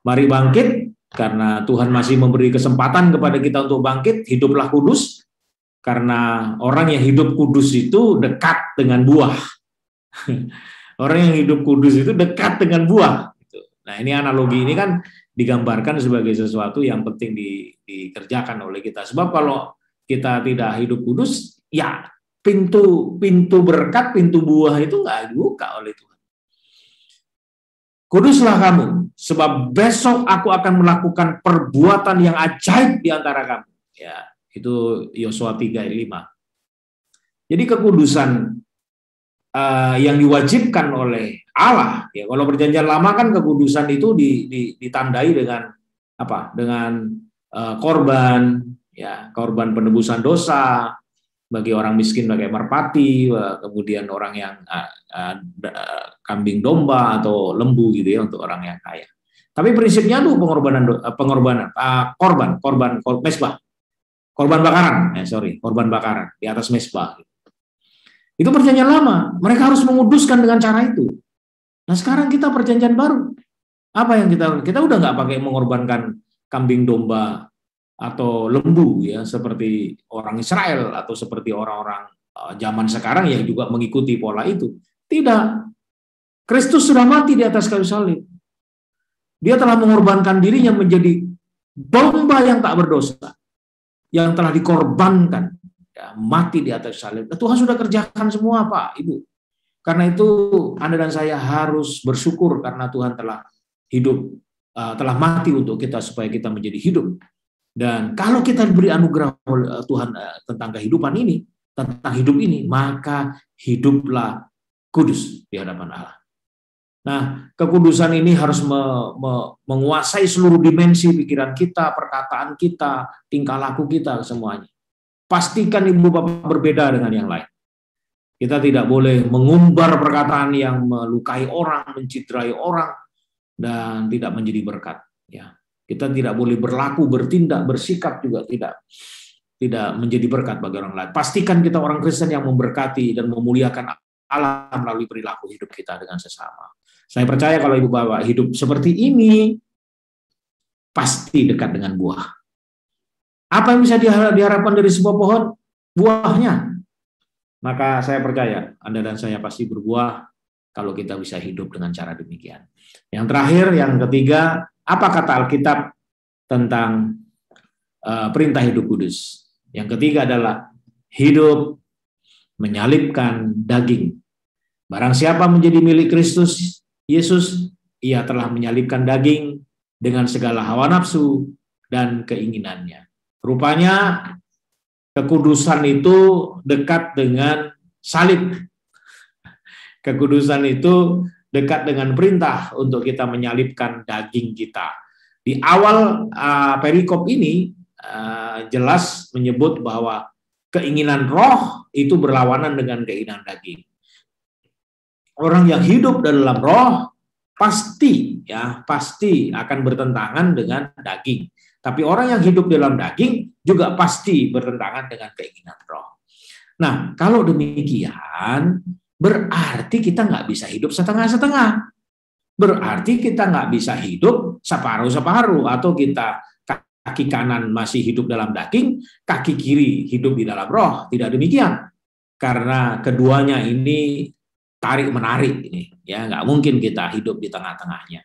mari bangkit, karena Tuhan masih memberi kesempatan kepada kita untuk bangkit. Hiduplah kudus, karena orang yang hidup kudus itu dekat dengan buah. Orang yang hidup kudus itu dekat dengan buah. Nah, ini analogi ini kan digambarkan sebagai sesuatu yang penting dikerjakan oleh kita. Sebab kalau kita tidak hidup kudus, ya pintu berkat, pintu buah itu nggak dibuka oleh Tuhan. Kuduslah kamu, sebab besok aku akan melakukan perbuatan yang ajaib di antara kamu. Ya, itu Yosua 3 ayat 5. Jadi kekudusan yang diwajibkan oleh Allah. Ya, kalau perjanjian lama kan kekudusan itu ditandai dengan apa? Dengan korban, ya, korban penebusan dosa. Bagi orang miskin pakai merpati, kemudian orang yang kambing domba atau lembu gitu ya untuk orang yang kaya. Tapi prinsipnya tuh korban mesbah, korban bakaran, korban bakaran di atas mesbah. Itu perjanjian lama. Mereka harus menguduskan dengan cara itu. Nah sekarang kita perjanjian baru. Apa yang kita udah nggak pakai mengorbankan kambing domba atau lembu ya seperti orang Israel atau seperti orang-orang zaman sekarang yang juga mengikuti pola itu. Tidak. Kristus sudah mati di atas kayu salib. Dia telah mengorbankan dirinya menjadi domba yang tak berdosa, yang telah dikorbankan, ya, mati di atas salib. Tuhan sudah kerjakan semua, Pak, Ibu. Karena itu Anda dan saya harus bersyukur karena Tuhan telah hidup, telah mati untuk kita supaya kita menjadi hidup. Dan kalau kita diberi anugerah oleh Tuhan tentang kehidupan ini, tentang hidup ini, maka hiduplah kudus di hadapan Allah. Nah, kekudusan ini harus menguasai seluruh dimensi pikiran kita, perkataan kita, tingkah laku kita, semuanya. Pastikan Ibu Bapak berbeda dengan yang lain. Kita tidak boleh mengumbar perkataan yang melukai orang, menciderai orang, dan tidak menjadi berkat. Ya. Kita tidak boleh berlaku, bertindak, bersikap juga tidak menjadi berkat bagi orang lain. Pastikan kita orang Kristen yang memberkati dan memuliakan Allah melalui perilaku hidup kita dengan sesama. Saya percaya kalau Ibu Bapak hidup seperti ini, pasti dekat dengan buah. Apa yang bisa diharapkan dari sebuah pohon? Buahnya. Maka saya percaya Anda dan saya pasti berbuah kalau kita bisa hidup dengan cara demikian. Yang terakhir, yang ketiga, apa kata Alkitab tentang perintah hidup kudus? Yang ketiga adalah hidup menyalibkan daging. Barang siapa menjadi milik Kristus Yesus, ia telah menyalibkan daging dengan segala hawa nafsu dan keinginannya. Rupanya kekudusan itu dekat dengan salib. Kekudusan itu dekat dengan perintah untuk kita menyalibkan daging kita. Di awal perikop ini jelas menyebut bahwa keinginan roh itu berlawanan dengan keinginan daging. Orang yang hidup dalam roh pasti akan bertentangan dengan daging. Tapi orang yang hidup dalam daging juga pasti bertentangan dengan keinginan roh. Nah, kalau demikian berarti kita nggak bisa hidup setengah-setengah. Berarti kita nggak bisa hidup separuh-separuh, atau kita kaki kanan masih hidup dalam daging, kaki kiri hidup di dalam roh. Tidak demikian. Karena keduanya ini tarik-menarik ini, ya nggak mungkin kita hidup di tengah-tengahnya.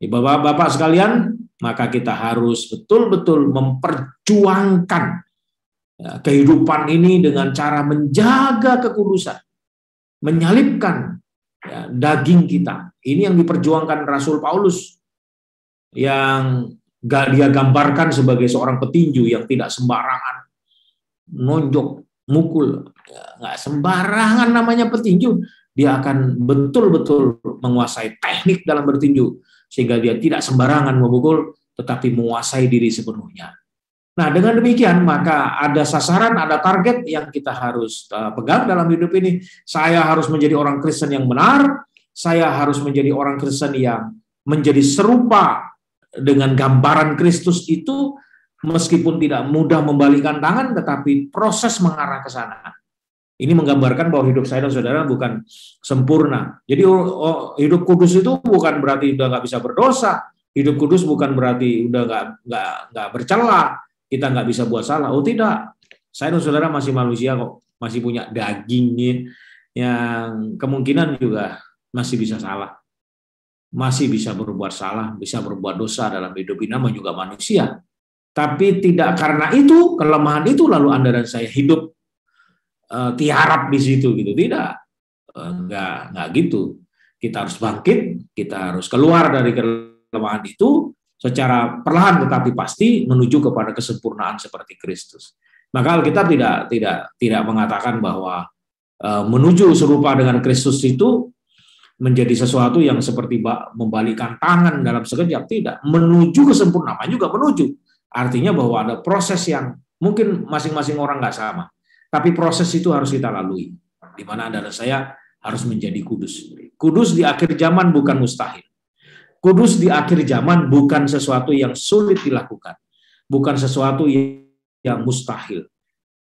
Bapak-bapak sekalian, maka kita harus betul-betul memperjuangkan kehidupan ini dengan cara menjaga kekudusan, menyalibkan daging kita. Ini yang diperjuangkan Rasul Paulus, yang dia gambarkan sebagai seorang petinju yang tidak sembarangan nonjok, mukul, nggak sembarangan namanya petinju. Dia akan betul-betul menguasai teknik dalam bertinju, sehingga dia tidak sembarangan memukul, tetapi menguasai diri sepenuhnya. Nah, dengan demikian maka ada sasaran, ada target yang kita harus pegang dalam hidup ini. Saya harus menjadi orang Kristen yang benar, saya harus menjadi orang Kristen yang menjadi serupa dengan gambaran Kristus itu, meskipun tidak mudah membalikkan tangan, tetapi proses mengarah ke sana. Ini menggambarkan bahwa hidup saya dan saudara bukan sempurna. Jadi hidup kudus itu bukan berarti udah nggak bisa berdosa. Hidup kudus bukan berarti udah nggak bercela. Kita nggak bisa buat salah. Oh tidak, saya dan saudara masih manusia kok, masih punya daging yang kemungkinan juga masih bisa salah, masih bisa berbuat salah, bisa berbuat dosa dalam hidup ini, namanya juga manusia. Tapi tidak karena itu, kelemahan itu lalu Anda dan saya hidup tiarap di situ gitu, tidak, nggak gitu. Kita harus bangkit, kita harus keluar dari kelemahan itu secara perlahan tetapi pasti menuju kepada kesempurnaan seperti Kristus. Maka Alkitab tidak mengatakan bahwa menuju serupa dengan Kristus itu menjadi sesuatu yang seperti membalikkan tangan dalam sekejap, tidak. Menuju kesempurnaan juga menuju. Artinya bahwa ada proses yang mungkin masing-masing orang nggak sama. Tapi proses itu harus kita lalui, di mana Anda dan saya harus menjadi kudus. Kudus di akhir zaman bukan mustahil. Kudus di akhir zaman bukan sesuatu yang sulit dilakukan, bukan sesuatu yang mustahil.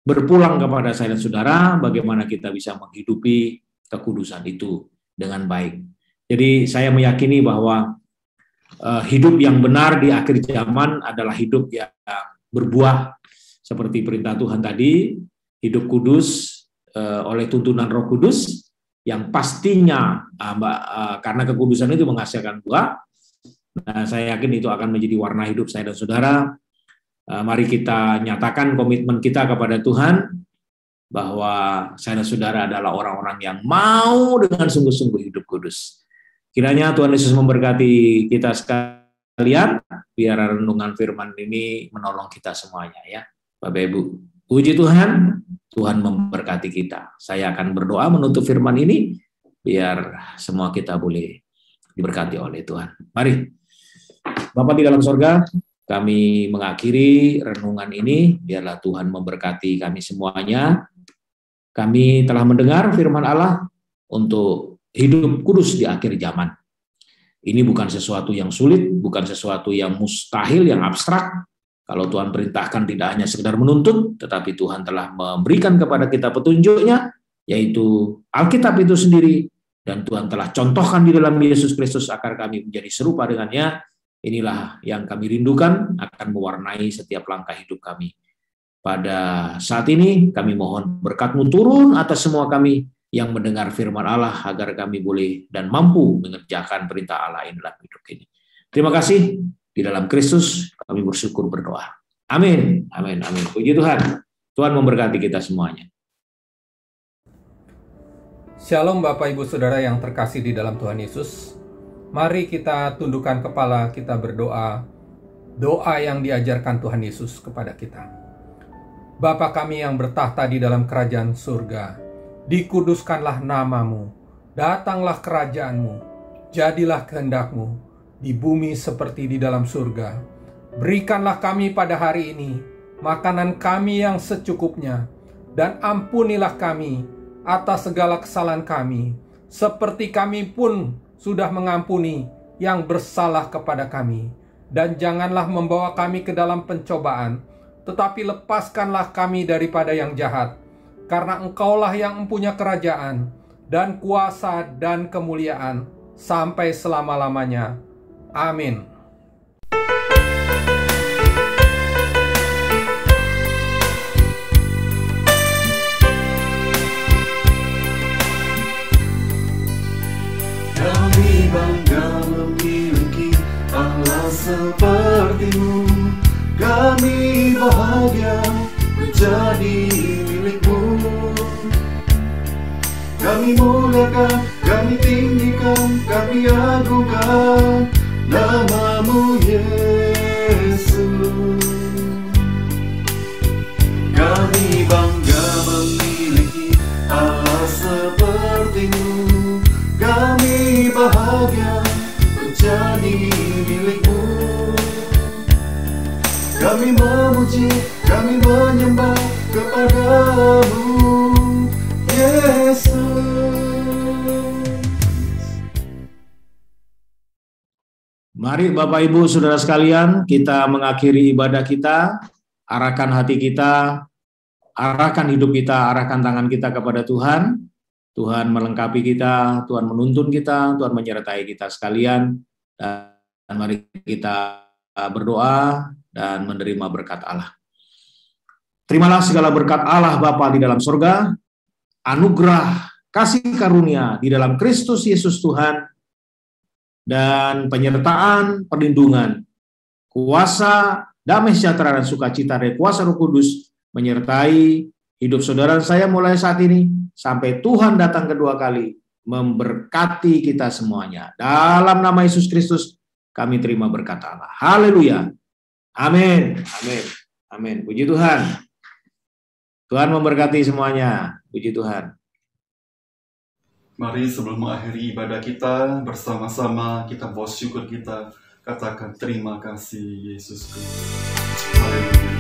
Berpulang kepada saya dan saudara, bagaimana kita bisa menghidupi kekudusan itu dengan baik. Jadi saya meyakini bahwa hidup yang benar di akhir zaman adalah hidup yang berbuah seperti perintah Tuhan tadi. Hidup kudus oleh tuntunan Roh Kudus yang pastinya karena kekudusan itu menghasilkan buah. Nah, saya yakin itu akan menjadi warna hidup saya dan saudara. Mari kita nyatakan komitmen kita kepada Tuhan bahwa saya dan saudara adalah orang-orang yang mau dengan sungguh-sungguh hidup kudus. Kiranya Tuhan Yesus memberkati kita sekalian, biar renungan firman ini menolong kita semuanya ya. Bapak Ibu, puji Tuhan, Tuhan memberkati kita. Saya akan berdoa menutup firman ini, biar semua kita boleh diberkati oleh Tuhan. Mari, Bapa di dalam sorga, kami mengakhiri renungan ini, biarlah Tuhan memberkati kami semuanya. Kami telah mendengar firman Allah untuk hidup kudus di akhir zaman. Ini bukan sesuatu yang sulit, bukan sesuatu yang mustahil, yang abstrak. Kalau Tuhan perintahkan tidak hanya sekedar menuntut, tetapi Tuhan telah memberikan kepada kita petunjuknya, yaitu Alkitab itu sendiri, dan Tuhan telah contohkan di dalam Yesus Kristus agar kami menjadi serupa dengannya. Inilah yang kami rindukan akan mewarnai setiap langkah hidup kami. Pada saat ini kami mohon berkat-Mu turun atas semua kami, yang mendengar firman Allah agar kami boleh dan mampu mengerjakan perintah Allah dalam hidup ini. Terima kasih. Di dalam Kristus kami bersyukur berdoa. Amin. Amin. Amin. Puji Tuhan. Tuhan memberkati kita semuanya. Shalom Bapak Ibu Saudara yang terkasih di dalam Tuhan Yesus. Mari kita tundukkan kepala, kita berdoa. Doa yang diajarkan Tuhan Yesus kepada kita. Bapa kami yang bertahta di dalam kerajaan surga, dikuduskanlah namamu, datanglah kerajaanmu, jadilah kehendakmu, di bumi seperti di dalam surga. Berikanlah kami pada hari ini makanan kami yang secukupnya, dan ampunilah kami atas segala kesalahan kami, seperti kami pun sudah mengampuni yang bersalah kepada kami. Dan janganlah membawa kami ke dalam pencobaan, tetapi lepaskanlah kami daripada yang jahat. Karena Engkaulah yang mempunyai kerajaan, dan kuasa, dan kemuliaan, sampai selama-lamanya. Amin. Kami bangga memiliki Allah seperti-Mu. Kami bahagia menjadi milik-Mu. Kami muliakan, kami tinggikan, kami agungkan nama-Mu Yesus. Kami bangga memiliki Allah seperti-Mu. Kami bahagia menjadi milik-Mu. Kami memuji, kami menyembah kepada-Mu Yesus. Mari Bapak Ibu Saudara sekalian, kita mengakhiri ibadah kita, arahkan hati kita, arahkan hidup kita, arahkan tangan kita kepada Tuhan. Tuhan melengkapi kita, Tuhan menuntun kita, Tuhan menyertai kita sekalian. Dan mari kita berdoa dan menerima berkat Allah. Terimalah segala berkat Allah Bapa di dalam surga, anugerah, kasih karunia di dalam Kristus Yesus Tuhan, dan penyertaan, perlindungan, kuasa, damai sejahtera dan sukacita dari kuasa Roh Kudus menyertai hidup saudara saya mulai saat ini sampai Tuhan datang kedua kali, memberkati kita semuanya. Dalam nama Yesus Kristus kami terima berkat Allah. Haleluya. Amin. Amin. Amin. Puji Tuhan. Tuhan memberkati semuanya. Puji Tuhan. Mari sebelum mengakhiri ibadah kita, bersama-sama kita bersyukur, kita katakan terima kasih Yesus Kristus. Haleluya.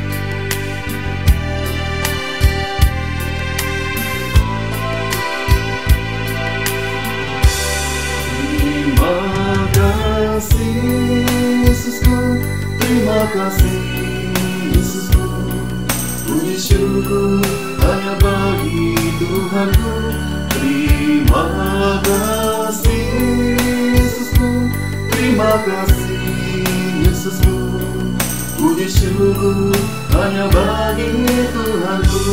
Terima kasih Yesusku, terima kasih Yesusku. Puji syukur hanya bagi Tuhanku. Terima kasih Yesusku, terima kasih Yesusku. Puji syukur hanya bagi Tuhanku.